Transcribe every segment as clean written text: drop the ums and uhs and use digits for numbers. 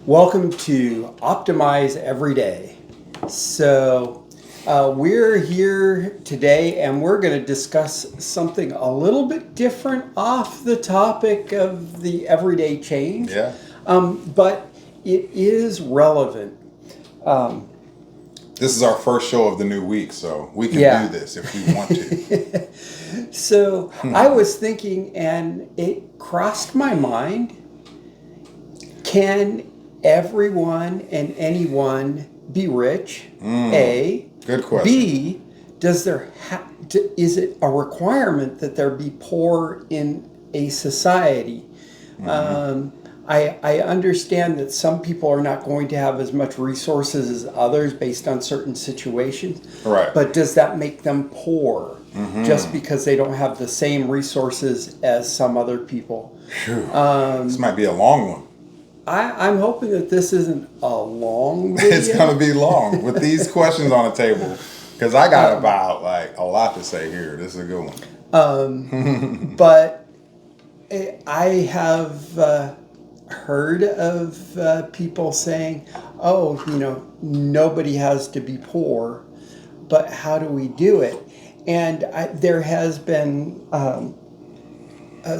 Welcome to Optimize Every Day. We're here today and we're going to discuss something a little bit different off the topic of the everyday change. Yeah. But it is relevant. This is our first show of the new week, so we can do this if we want to. So I was thinking, and it crossed my mind, can everyone and anyone be rich? A. Good question. B. Is it a requirement that there be poor in a society? I understand that some people are not going to have as much resources as others based on certain situations. Right. But does that make them poor just because they don't have the same resources as some other people? This might be a long one. I'm hoping that this isn't a long video. It's going to be long with these questions on the table because I got about a lot to say here. This is a good one. But I have heard of people saying, nobody has to be poor, but how do we do it? And there has been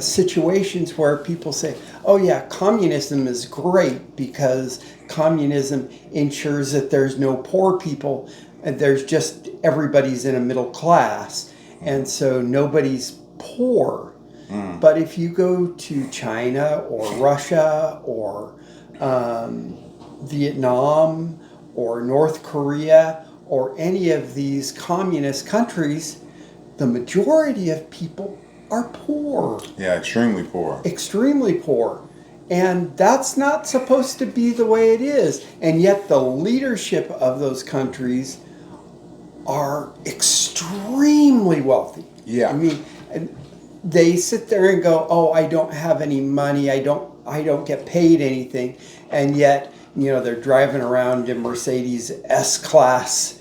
situations where people say, oh yeah, communism is great because communism ensures that there's no poor people and there's just everybody's in a middle class. And so nobody's poor. But if you go to China or Russia or Vietnam or North Korea or any of these communist countries, the majority of people are poor. Yeah, extremely poor. Extremely poor. And that's not supposed to be the way it is. And yet the leadership of those countries are extremely wealthy. Yeah. I mean, they sit there and go, oh, I don't have any money. I don't get paid anything. And yet, they're driving around in Mercedes S-Class,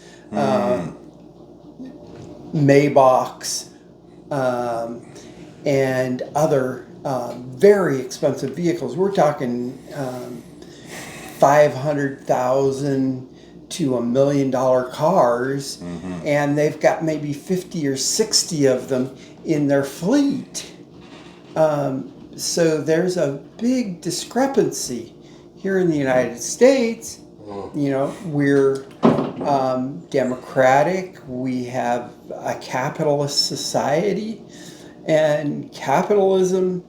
Maybachs, and other very expensive vehicles. We're talking $500,000 to $1 million cars, and they've got maybe 50 or 60 of them in their fleet. So there's a big discrepancy here in the United States. We're democratic. We have a capitalist society, and capitalism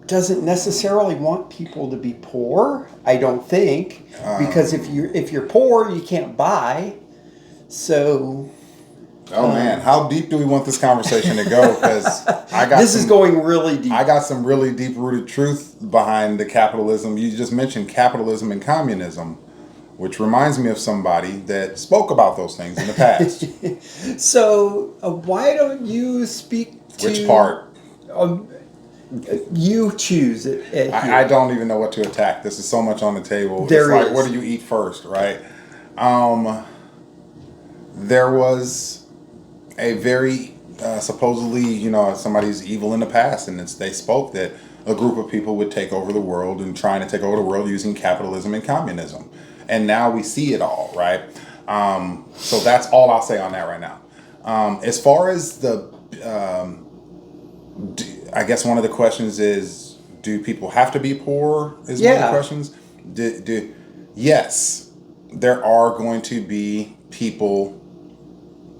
doesn't necessarily want people to be poor. I don't think, because if you're poor, you can't buy. So. Oh man, how deep do we want this conversation to go? Because this is going really deep. I got some really deep-rooted truth behind the capitalism. You just mentioned capitalism and communism, which reminds me of somebody that spoke about those things in the past. So why don't you speak to... Which part? You choose it. I don't even know what to attack. This is so much on the table. It's like, what do you eat first, right? There was a very supposedly, somebody's evil in the past, and they spoke that a group of people would take over the world and trying to take over the world using capitalism and communism. And now we see it all, right? So that's all I'll say on that right now. As far as I guess one of the questions is, do people have to be poor? Is one of the questions. Yes, there are going to be people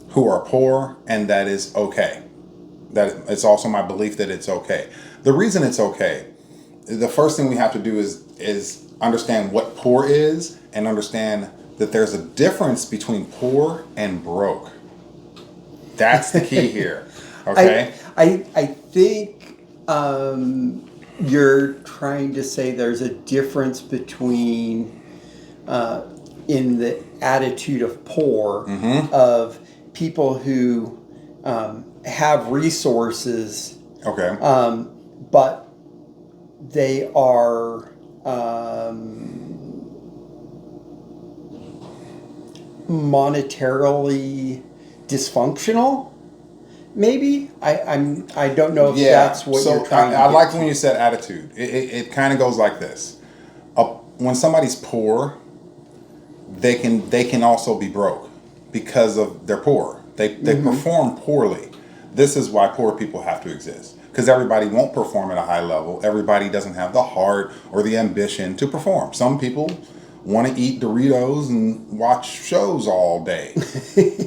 who are poor, and that is okay. That it's also my belief that it's okay. The reason it's okay, the first thing we have to do is understand what poor is and understand that there's a difference between poor and broke. That's the key here. Okay? I think you're trying to say there's a difference between in the attitude of poor of people who have resources, but they are monetarily dysfunctional. Maybe I don't know if that's what you're trying to I get like to. when you said attitude. It kind of goes like this: a when somebody's poor, they can also be broke because of they're poor. They perform poorly. This is why poor people have to exist, because everybody won't perform at a high level. Everybody doesn't have the heart or the ambition to perform. Some people want to eat Doritos and watch shows all day,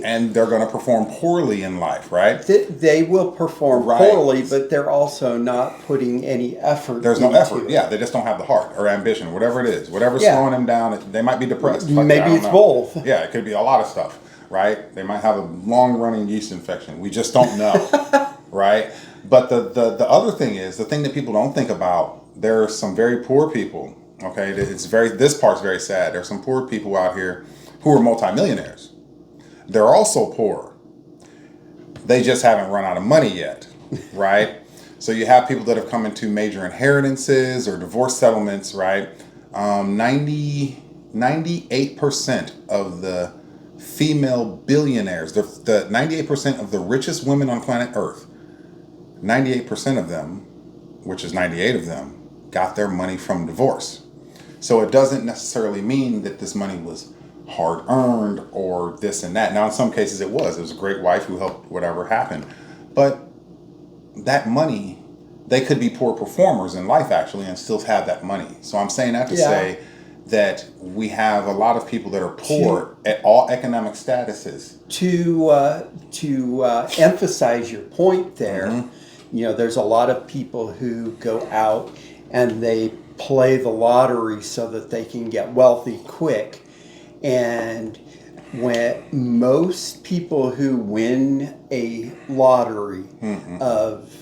and they're going to perform poorly in life, right? They will perform Right. poorly, but they're also not putting any effort. There's no into effort. it. Yeah, they just don't have the heart or ambition, whatever it is. Whatever's Yeah. slowing them down, they might be depressed. Fuck it, Maybe I don't it's know. both. Yeah, it could be a lot of stuff, right? They might have a long-running yeast infection. We just don't know, right? But the other thing is, the thing that people don't think about, there are some very poor people, okay? This part's very sad. There's some poor people out here who are multimillionaires. They're also poor. They just haven't run out of money yet, right? So you have people that have come into major inheritances or divorce settlements, right? 98% of the female billionaires, the 98% of the richest women on planet Earth, 98% of them, which is 98 of them, got their money from divorce. So it doesn't necessarily mean that this money was hard earned or this and that. Now, in some cases it was. It was a great wife who helped whatever happened. But that money, they could be poor performers in life actually and still have that money. So I'm saying that to say that we have a lot of people that are poor at all economic statuses. To emphasize your point there, there's a lot of people who go out and they play the lottery so that they can get wealthy quick. And when most people who win a lottery of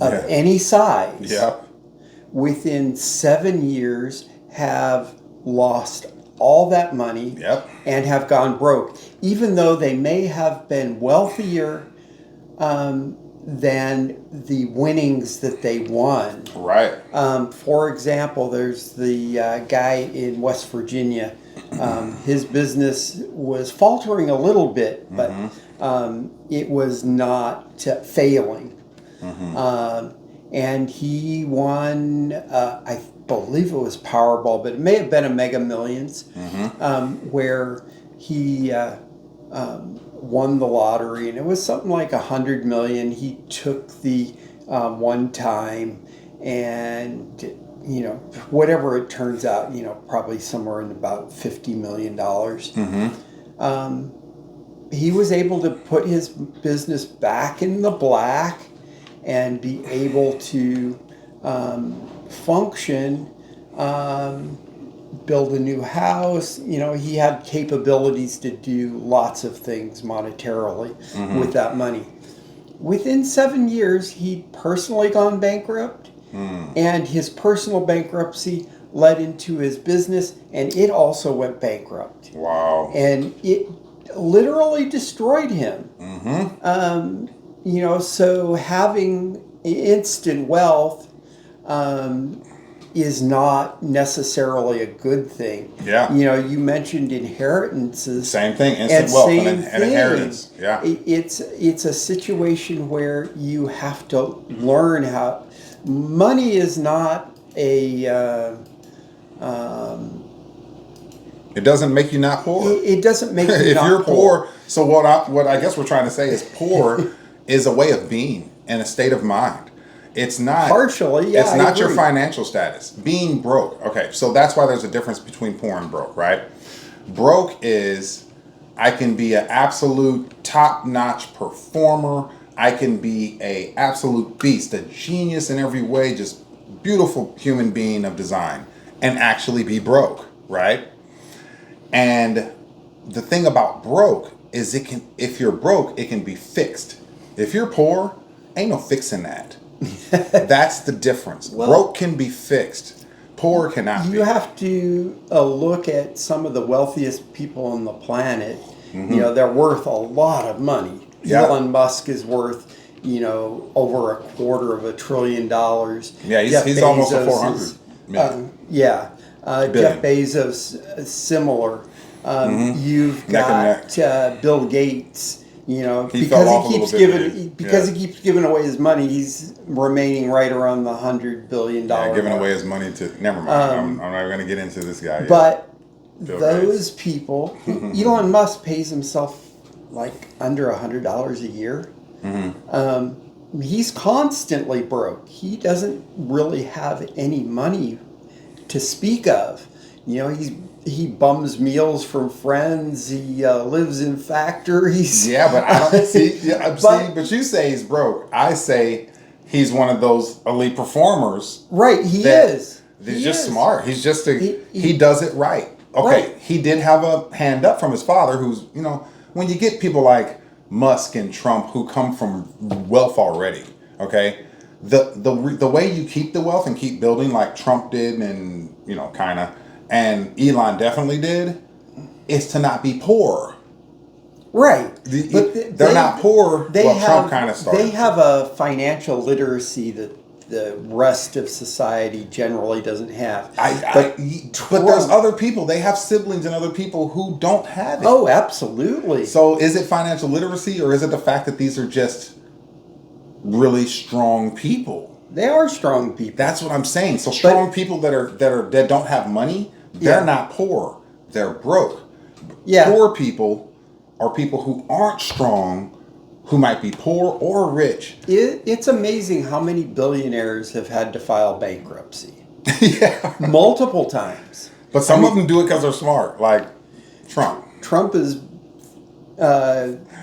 any size, within 7 years have lost all that money and have gone broke, even though they may have been wealthier than the winnings that they won. Right. For example, there's the guy in West Virginia. His business was faltering a little bit, but it was not failing. And he won, I believe it was Powerball, but it may have been a Mega Millions, where he won the lottery, and it was something like $100 million. He took the one time, and whatever it turns out, probably somewhere in about $50 million. He was able to put his business back in the black and be able to function, build a new house. He had capabilities to do lots of things monetarily with that money. Within 7 years, he'd personally gone bankrupt, and his personal bankruptcy led into his business, and it also went bankrupt. Wow. And it literally destroyed him. So having instant wealth is not necessarily a good thing. Yeah. You mentioned inheritances. Same thing, instant wealth and inheritance. Yeah. It's a situation where you have to learn how. Money is not a. It doesn't make you not poor. It doesn't make you if not you're poor. So what I guess we're trying to say is poor is a way of being and a state of mind. It's not partially. Yeah, it's I not your agree. financial status. Being broke. Okay, so that's why there's a difference between poor and broke, right? Broke is I can be an absolute top-notch performer. I can be a absolute beast, a genius in every way, just beautiful human being of design, and actually be broke, right? And the thing about broke is if you're broke, it can be fixed. If you're poor, ain't no fixing that. That's the difference. Broke can be fixed. Poor cannot be. You have to look at some of the wealthiest people on the planet. They're worth a lot of money. Yeah. Elon Musk is worth, over $250 billion. Yeah, he's almost a 400 million. Jeff Bezos, similar. You've Neck and got Bill Gates. You know, He fell off a little bit, he keeps giving away his money. He's remaining right around the $100 billion. Yeah, giving mark. away his money to. Never mind. I'm not going to get into this guy yet. But Bill those Gates. people, Elon Musk pays himself like under $100 a year. He's constantly broke. He doesn't really have any money to speak of. You know, he bums meals from friends. He lives in factories. Yeah, but I don't see. Yeah, But- but you say he's broke. I say he's one of those elite performers. Right, he that- is. He's He just is. smart. He's just he He- does it right. Okay, Right. he did have a hand up from his father, who's when you get people like Musk and Trump who come from wealth already. Okay, the way you keep the wealth and keep building like Trump did, and kind of, and Elon definitely did, is to not be poor. Right. They're not poor. Trump kind of started. They have a financial literacy that the rest of society generally doesn't have. But there's other people. They have siblings and other people who don't have it. Oh, absolutely. So is it financial literacy, or is it the fact that these are just really strong people? They are strong people. That's what I'm saying. So strong people that don't have money, they're Yeah. not poor. They're broke. Yeah. Poor people are people who aren't strong, who might be poor or rich. It's amazing how many billionaires have had to file bankruptcy. Yeah. Multiple times. But some of them do it because they're smart, like Trump. Trump has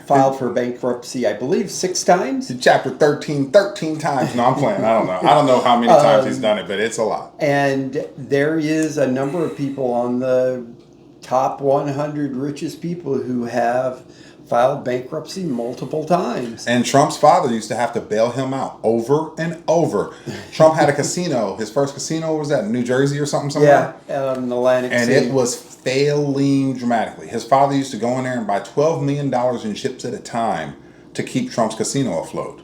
filed for bankruptcy, I believe, 6 times. Chapter 13 times. No, I'm playing. I don't know how many times he's done it, but it's a lot. And there is a number of people on the top 100 richest people who have filed bankruptcy multiple times. And Trump's father used to have to bail him out over and over. Trump had a casino. His first casino was at New Jersey or something. Yeah, Atlantic And City. it was failing dramatically. His father used to go in there and buy $12 million in ships at a time to keep Trump's casino afloat.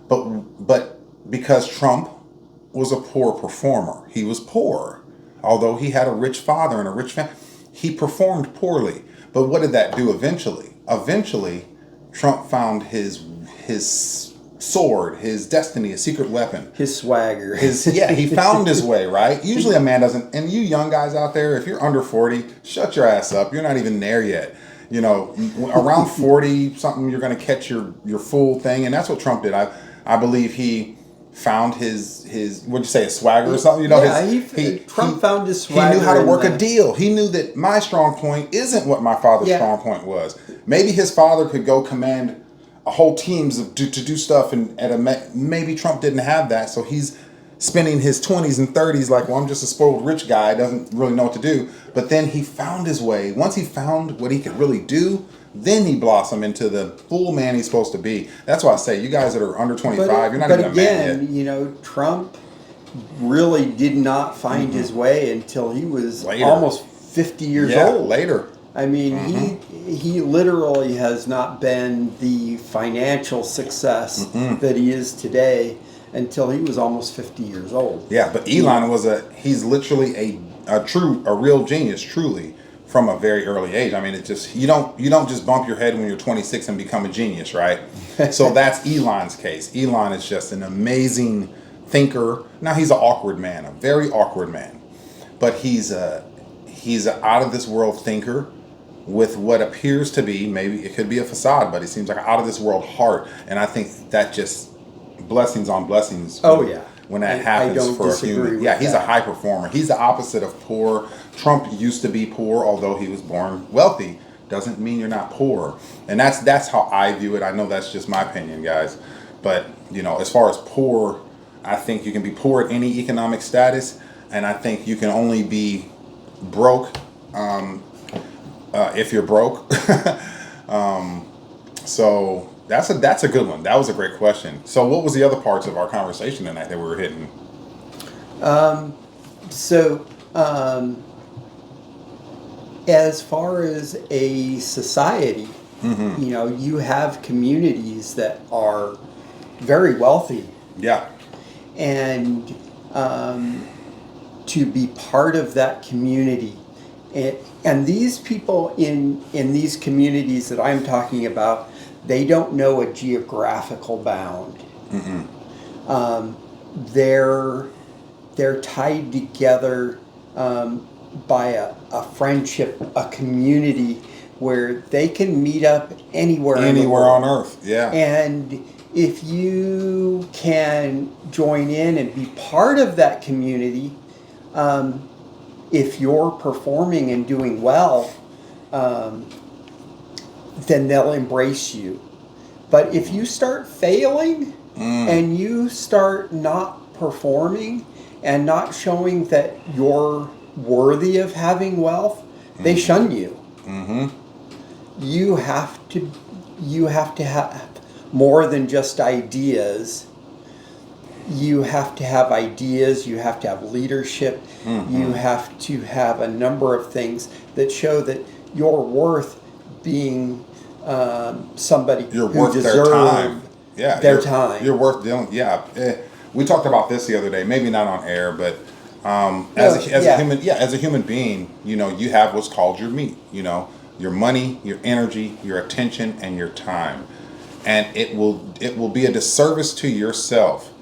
But because Trump was a poor performer, he was poor. Although he had a rich father and a rich family, he performed poorly. But what did that do eventually? Eventually, Trump found his sword, his destiny, his secret weapon. His swagger. He found his way, right? Usually a man doesn't. And you young guys out there, if you're under 40, shut your ass up. You're not even there yet. Around 40 something, you're going to catch your full thing. And that's what Trump did. I believe he found his what'd you say, a swagger or something? Trump found his swagger. He knew how to work a deal. He knew that my strong point isn't what my father's strong point was. Maybe his father could go command a whole teams to do stuff, and maybe Trump didn't have that, so he's spending his 20s and 30s like, well, I'm just a spoiled rich guy, doesn't really know what to do. But then he found his way. Once he found what he could really do, then he blossomed into the full man he's supposed to be. That's why I say, you guys that are under 25, you're not even a man yet. Trump really did not find his way until he was Later. almost 50 years old. Later. I mean, he literally has not been the financial success that he is today until he was almost 50 years old. Yeah, but Elon he's literally a real genius, truly, from a very early age. I mean, it just you don't just bump your head when you're 26 and become a genius, right? So that's Elon's case. Elon is just an amazing thinker. Now he's an awkward man, a very awkward man, but he's an out of this world thinker with what appears to be, maybe it could be a facade, but he seems like an out of this world heart, and I think that just blessings on blessings. Oh yeah. When that happens for a human. Yeah, he's a high performer. He's the opposite of poor. Trump used to be poor, although he was born wealthy. Doesn't mean you're not poor. And that's how I view it. I know that's just my opinion, guys. But, as far as poor, I think you can be poor at any economic status. And I think you can only be broke if you're broke. So that's a good one. That was a great question. So what was the other parts of our conversation tonight that we were hitting? As far as a society, you have communities that are very wealthy. Yeah. And to be part of that community. And these people in these communities that I'm talking about, They don't know a geographical bound. They're tied together by a friendship, a community where they can meet up anywhere in the Anywhere world. on earth. Yeah. And if you can join in and be part of that community, if you're performing and doing well, then they'll embrace you. But if you start failing and you start not performing and not showing that you're worthy of having wealth, they shun you. You have to have more than just ideas. You have to have ideas, you have to have leadership, you have to have a number of things that show that you're worth being somebody You're who worth deserves their time. Yeah. their time. You're worth dealing. Yeah. We talked about this the other day, maybe not on air, but as a human being, you have what's called your meat, your money, your energy, your attention, and your time. And it will be a disservice to yourself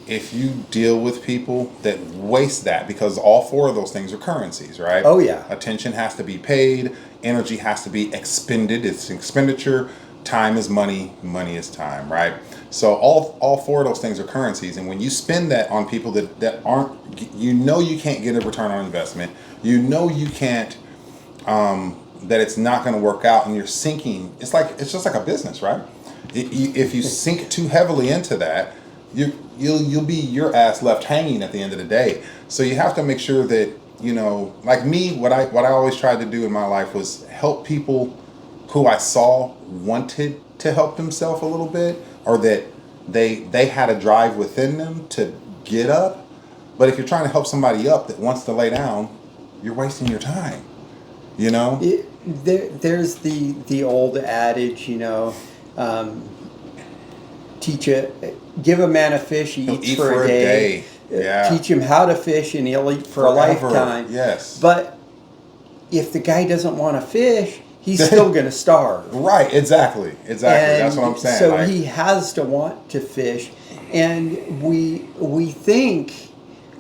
if you deal with people that waste that, because all four of those things are currencies, right? Oh, yeah. Attention has to be paid, energy has to be expended, it's expenditure, time is money, money is time, right? So all four of those things are currencies, and when you spend that on people that aren't, you can't get a return on investment, you can't, that it's not going to work out, and you're sinking. It's just like a business, right? If you sink too heavily into that, you'll be your ass left hanging at the end of the day. So you have to make sure that, like me, what I always tried to do in my life was help people who I saw wanted to help themselves a little bit, or that they had a drive within them to get up. But if you're trying to help somebody up that wants to lay down, you're wasting your time. There's the old adage, give a man a fish, he eats for a day. Yeah. Teach him how to fish, and he'll eat for Forever. a lifetime. Yes. But if the guy doesn't want to fish, he's still going to starve. Right. Exactly. And That's what I'm saying. So he has to want to fish, and we think,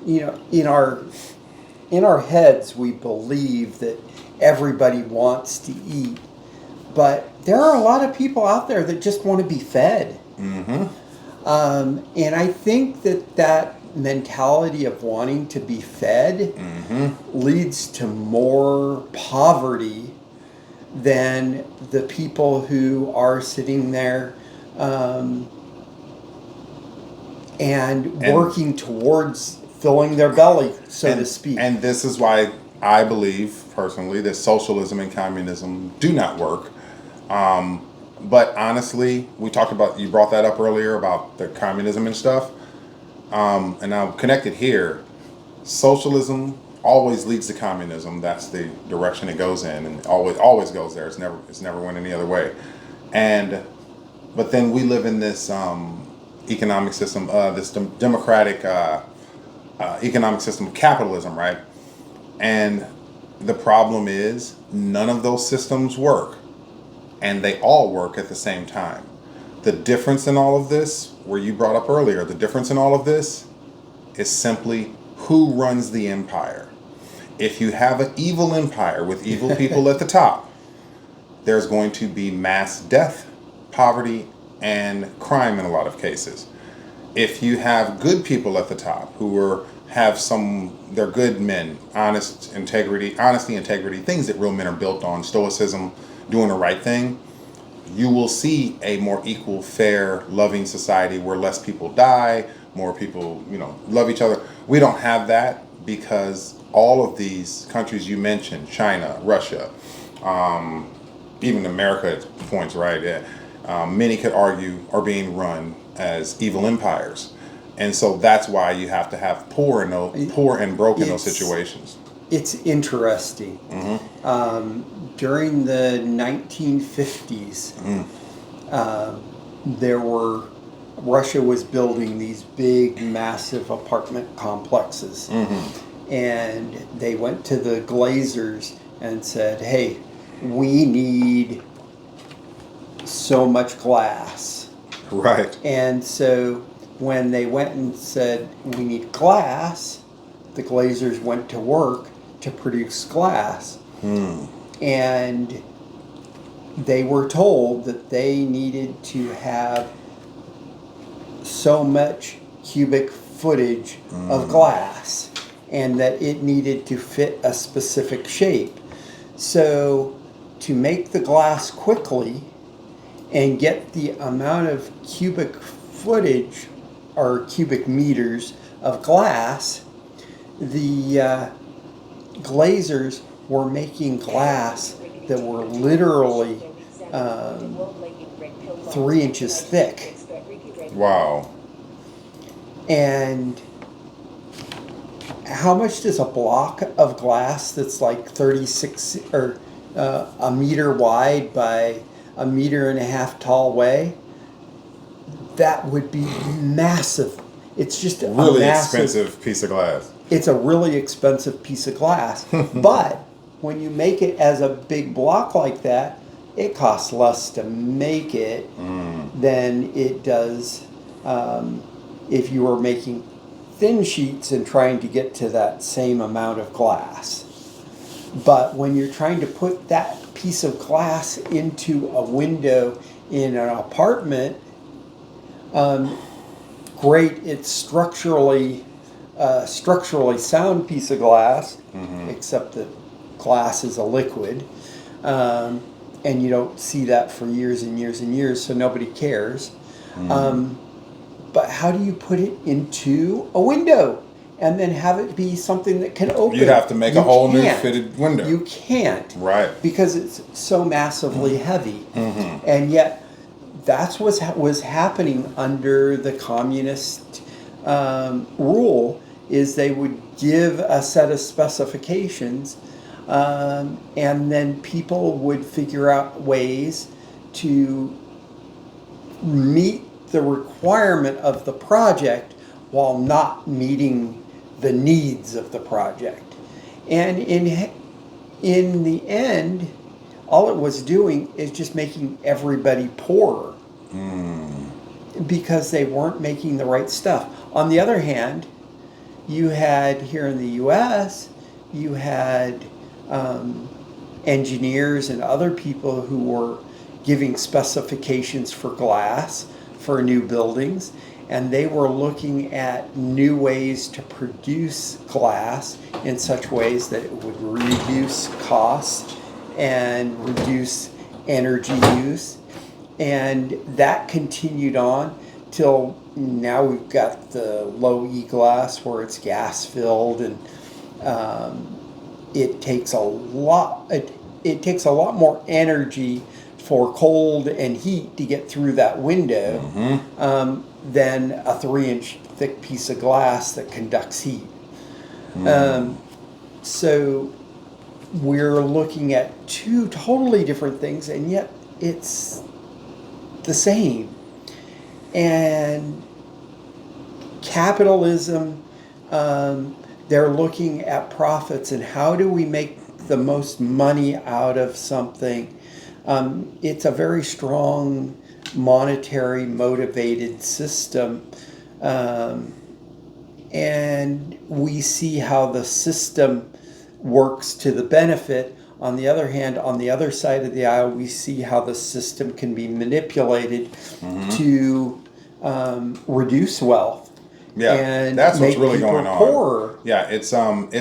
in our heads, we believe that everybody wants to eat, but there are a lot of people out there that just want to be fed. And I think that mentality of wanting to be fed leads to more poverty than the people who are sitting there and working towards filling their belly, so to speak. And this is why I believe personally that socialism and communism do not work. But honestly, you brought that up earlier about the communism and stuff. And I'll connect it here. Socialism always leads to communism. That's the direction it goes in, and always goes there. It's never went any other way. But then we live in this economic system, this democratic economic system of capitalism, right? And the problem is none of those systems work, and they all work at the same time. The difference in all of this, where you brought up earlier, the difference in all of this is simply who runs the empire. If you have an evil empire with evil people at the top, there's going to be mass death, poverty, and crime in a lot of cases. If you have good people at the top they're good men, honesty, integrity, things that real men are built on, stoicism, doing the right thing, you will see a more equal, fair, loving society where less people die, more people, love each other. We don't have that because all of these countries you mentioned, China, Russia, even America at points, right? Many could argue are being run as evil empires. And so that's why you have to have poor and broke in those situations. It's interesting. During the 1950s, Russia was building these big, massive apartment complexes. And they went to the Glazers and said, hey, we need so much glass. Right. And so when they went and said, we need glass, the glazers went to work to produce glass. And they were told that they needed to have so much cubic footage of glass and that it needed to fit a specific shape. So to make the glass quickly and get the amount of cubic footage or cubic meters of glass, the glazers were making glass that were literally 3 inches thick. Wow. And how much does a block of glass that's like 36 or a meter wide by a meter and a half tall weigh? That would be massive. It's just Really a massive, expensive piece of glass. It's a really expensive piece of glass. But when you make it as a big block like that, it costs less to make it than it does if you were making thin sheets and trying to get to that same amount of glass. But when you're trying to put that piece of glass into a window in an apartment, great, it's structurally sound piece of glass, except that glass is a liquid, and you don't see that for years and years and years, so nobody cares. But how do you put it into a window and then have it be something that can open? You'd have to make a whole new fitted window. You can't. Right. Because it's so massively heavy. And yet, that's what was happening under the communist rule, is they would give a set of specifications and then people would figure out ways to meet the requirement of the project while not meeting the needs of the project. And in the end, all it was doing is just making everybody poorer because they weren't making the right stuff. On the other hand, you had here in the US, you had engineers and other people who were giving specifications for glass for new buildings, and they were looking at new ways to produce glass in such ways that it would reduce costs and reduce energy use. And that continued on till now we've got the low E glass where it's gas filled, and it takes a lot more energy for cold and heat to get through that window than a 3-inch thick piece of glass that conducts heat. So we're looking at two totally different things, and yet it's the same. And capitalism, they're looking at profits and how do we make the most money out of something. It's a very strong monetary motivated system, and we see how the system works to the benefit. On the other hand, on the other side of the aisle, we see how the system can be manipulated to reduce wealth. Yeah, and that's what's make really people going on. poorer. Yeah, it's not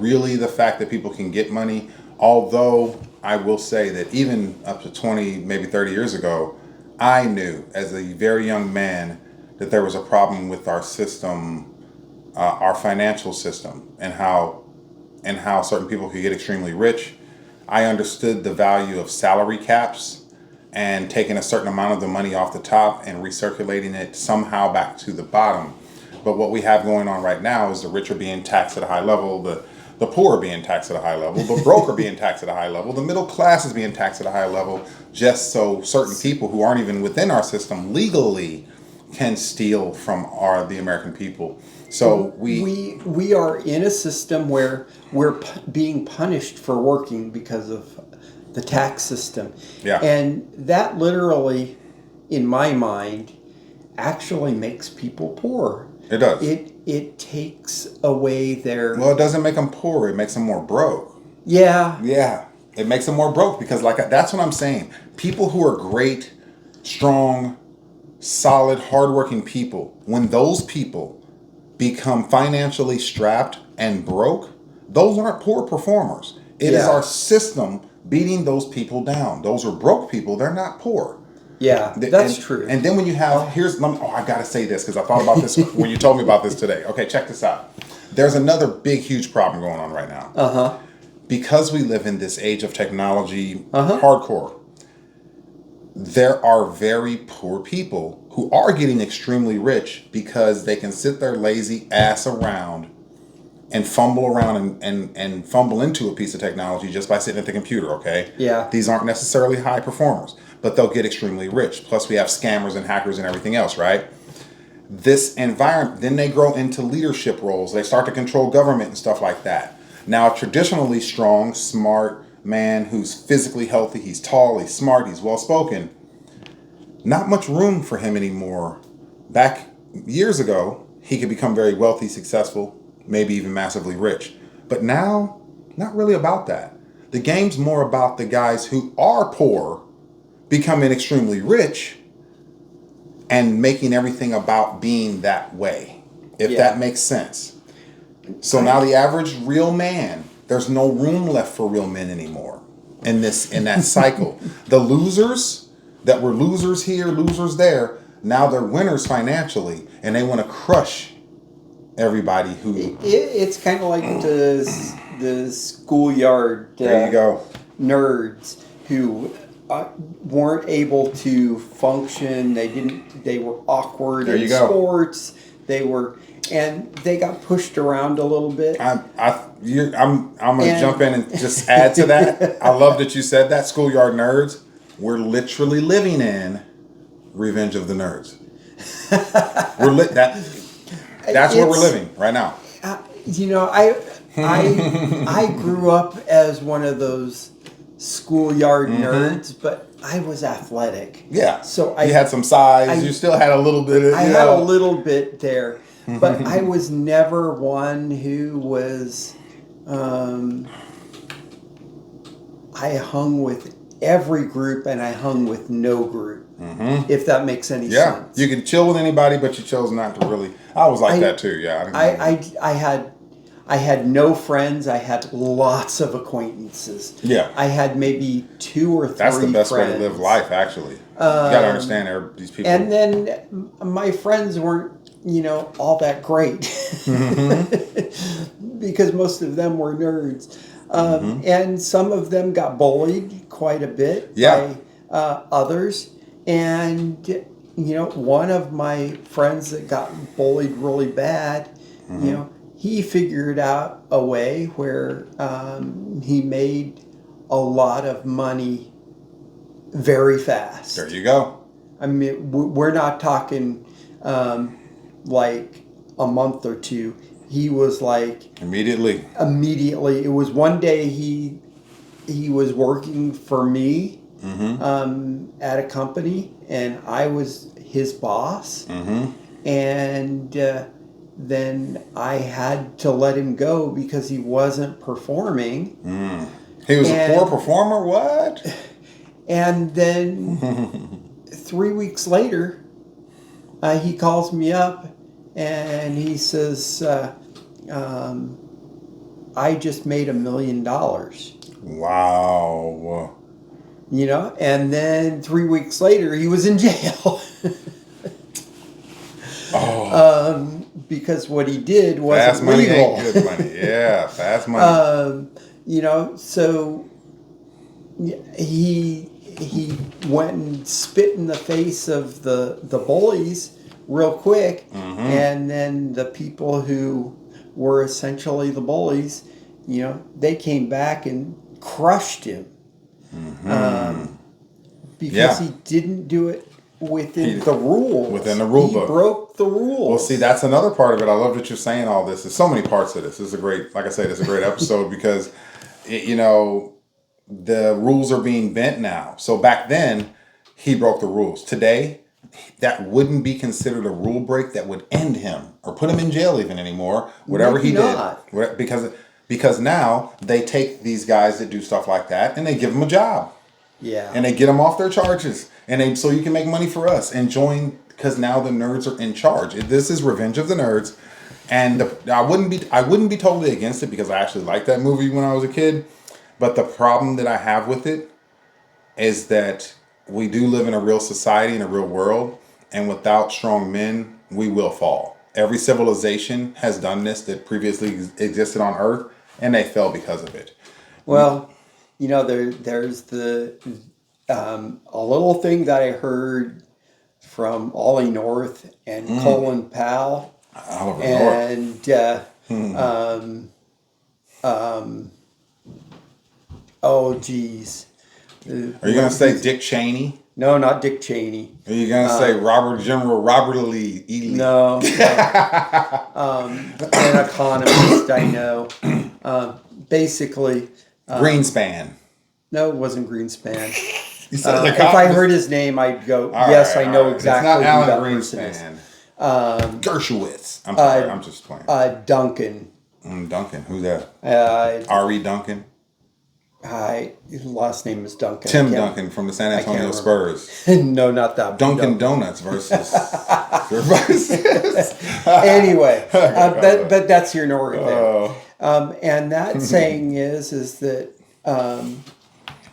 really the fact that people can get money, although I will say that even up to 20, maybe 30 years ago, I knew as a very young man that there was a problem with our system, our financial system, and how certain people could get extremely rich. I understood the value of salary caps and taking a certain amount of the money off the top and recirculating it somehow back to the bottom. But what we have going on right now is the rich are being taxed at a high level, the poor are being taxed at a high level, the broke are being taxed at a high level, the middle class is being taxed at a high level, just so certain people who aren't even within our system legally can steal from the American people. So we are in a system where we're being punished for working because of the tax system. Yeah. And that literally, in my mind, actually makes people poor. It does. It takes away their... Well, it doesn't make them poor. It makes them more broke. Yeah. Yeah. It makes them more broke because that's what I'm saying. People who are great, strong, solid, hardworking people, when those people become financially strapped and broke, those aren't poor performers. It is our system beating those people down. Those are broke people. They're not poor. Yeah, that's true. And then when you have, I got to say this because I thought about this when you told me about this today. Okay, check this out. There's another big, huge problem going on right now. Uh-huh. Because we live in this age of technology, hardcore, there are very poor people who are getting extremely rich because they can sit their lazy ass around and fumble around and fumble into a piece of technology just by sitting at the computer, okay? Yeah. These aren't necessarily high performers, but they'll get extremely rich. Plus we have scammers and hackers and everything else, right? This environment, then they grow into leadership roles. They start to control government and stuff like that. Now, a traditionally strong, smart man who's physically healthy, he's tall, he's smart, he's well-spoken, not much room for him anymore. Back years ago, he could become very wealthy, successful, maybe even massively rich. But now, not really about that. The game's more about the guys who are poor becoming extremely rich and making everything about being that way, if that makes sense. So now the average real man, there's no room left for real men anymore in that cycle. The losers that were losers here, losers there, now they're winners financially, and they want to crush everybody who... It's kind of like the schoolyard there you go. nerds who weren't able to function. They were awkward in sports. And they got pushed around a little bit. I'm gonna jump in and just add to that. I love that you said that. Schoolyard nerds. We're literally living in Revenge of the Nerds. That's where we're living right now. I grew up as one of those schoolyard nerds, but I was athletic. Yeah. So you had some size. You still had a little bit of... I had a little bit there. But I was never one who was... I hung with every group and I hung with no group. If that makes any sense. You could chill with anybody, but you chose not to really... I was like that too, yeah. I had no friends. I had lots of acquaintances. Yeah. I had maybe 2 or 3 That's the best friends. way to live life, actually. You got to understand these people. And then my friends weren't, all that great. Because most of them were nerds. And some of them got bullied quite a bit by others. And, one of my friends that got bullied really bad, he figured out a way where he made a lot of money very fast. There you go. I mean, we're not talking like a month or 2. He was like... Immediately. It was one day he was working for me at a company, and I was his boss. And then I had to let him go because he wasn't performing. He was a poor performer? What? And then 3 weeks later, he calls me up and he says, I just made $1 million. Wow. And then 3 weeks later, he was in jail. Because what he did wasn't fast money legal. ain't good money. Yeah, fast money. So he went and spit in the face of the bullies real quick, and then the people who were essentially the bullies, they came back and crushed him because he didn't do it within the rules. Within the rule book. He broke the rules. Well, see, that's another part of it. I love that you're saying all this. There's so many parts of this. This is a great, like I said, it's a great episode because, the rules are being bent now. So back then, he broke the rules. Today, that wouldn't be considered a rule break that would end him or put him in jail even anymore. Whatever Maybe he not. did, because now they take these guys that do stuff like that and they give them a job. Yeah. And they get them off their charges, and so you can make money for us and join, because now the nerds are in charge. This is Revenge of the Nerds, and I wouldn't be totally against it because I actually liked that movie when I was a kid. But the problem that I have with it is that we do live in a real society, in a real world, and without strong men, we will fall. Every civilization has done this that previously existed on Earth, and they fell because of it. Well, there's a little thing that I heard from Ollie North and Colin Powell, Oliver North. and oh geez, Are you going to say Dick Cheney? no, not Dick Cheney. Are you going to say General Robert E. Lee? No, an economist I know. Basically, Greenspan. no, it wasn't Greenspan. You said If I heard his name, I'd go, yes, I know exactly It's not who that Alan person is. Greenspan. Dershowitz. I'm sorry, I'm just playing. Duncan. Duncan. Who's that? R.E. Duncan. His last name is Duncan. Tim Duncan from the San Antonio Spurs. No, not that. Dunkin' Donuts versus. Anyway, but that's here nor there. And that saying is that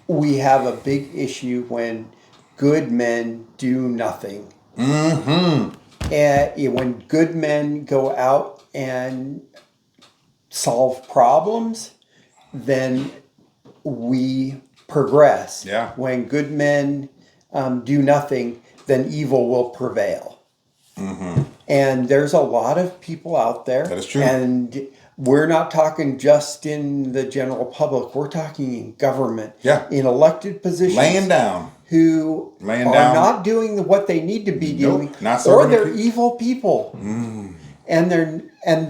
we have a big issue when good men do nothing. Mm-hmm. And when good men go out and solve problems, then we progress. Yeah. When good men do nothing, then evil will prevail. Mm-hmm. And there's a lot of people out there. That is true. And we're not talking just in the general public. We're talking in government. Yeah. In elected positions. Laying down. Who are not doing what they need to be doing. Not or they're people. evil people. Mm. And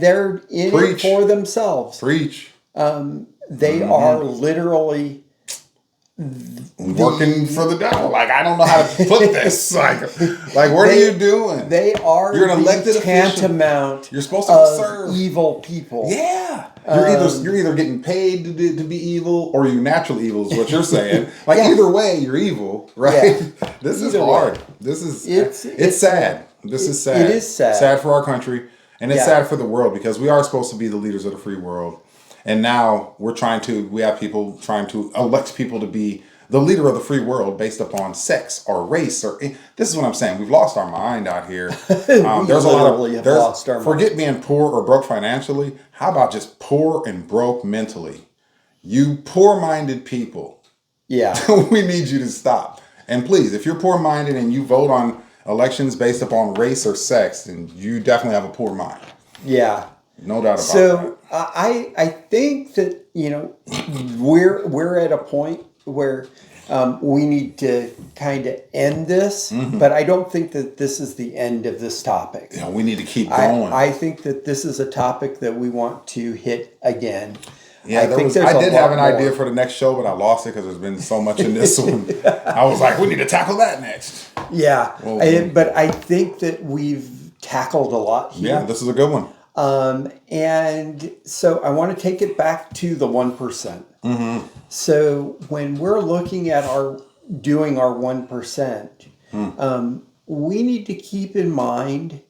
they're in Preach. it for themselves. Preach. They are literally working for the devil. Like, I don't know how to put this. Like what are you doing? They are You're an elected tantamount official. You're supposed to serve evil people. Yeah. You're either getting paid to be evil, or you natural evil is what you're saying. Like either way, you're evil, right? Yeah. This is hard. This is it's sad. This is sad. It is sad. Sad for our country, and it's sad for the world, because we are supposed to be the leaders of the free world. And now we have people trying to elect people to be the leader of the free world based upon sex or race this is what I'm saying. We've lost our mind out here. There's a lot of lost our mind. Forget being poor or broke financially. How about just poor and broke mentally? You poor-minded people. Yeah. We need you to stop. And please, if you're poor-minded and you vote on elections based upon race or sex, then you definitely have a poor mind. Yeah. No doubt about that. So I think that we're at a point where we need to kind of end this, but I don't think that this is the end of this topic. Yeah, we need to keep going. I think that this is a topic that we want to hit again. Yeah, I did have an idea for the next show, but I lost it because there's been so much in this one. I was like, we need to tackle that next. Yeah, but I think that we've tackled a lot here. Yeah, this is a good one. And so I want to take it back to the 1%. Mm-hmm. So when we're looking at doing our 1%, we need to keep in mind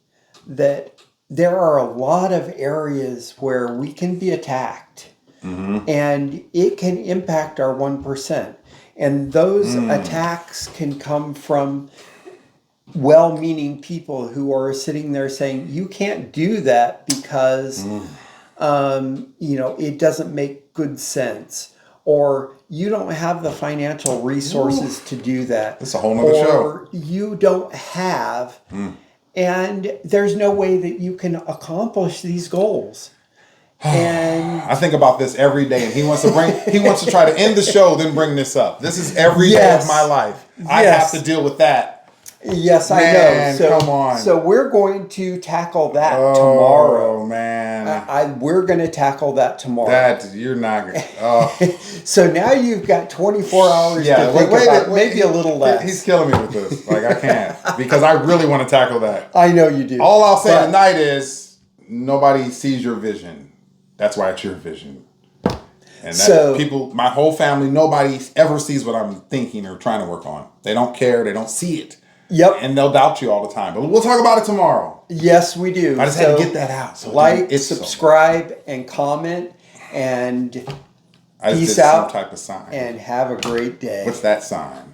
that there are a lot of areas where we can be attacked, and it can impact our 1%. And those attacks can come from well-meaning people who are sitting there saying, you can't do that because, it doesn't make good sense. Or you don't have the financial resources to do that. That's a whole nother show. Or you don't have, and there's no way that you can accomplish these goals. And I think about this every day, and he wants to try to end the show, then bring this up. This is every day of my life. I have to deal with that Yes, I Man, know. So, come on. so we're going to tackle that Oh tomorrow. man, We're going to tackle that tomorrow. that you're not gonna. Oh. So now you've got 24 hours to think about, maybe a little less. He's killing me with this. Like I can't because I really want to tackle that. I know you do. All I'll say tonight is nobody sees your vision. That's why it's your vision. And that people, my whole family, nobody ever sees what I'm thinking or trying to work on. They don't care. They don't see it. Yep. And they'll doubt you all the time. But we'll talk about it tomorrow. Yes, we do. I just had to get that out. So like, subscribe, and comment, and I just peace did out. some type of sign. And have a great day. What's that sign?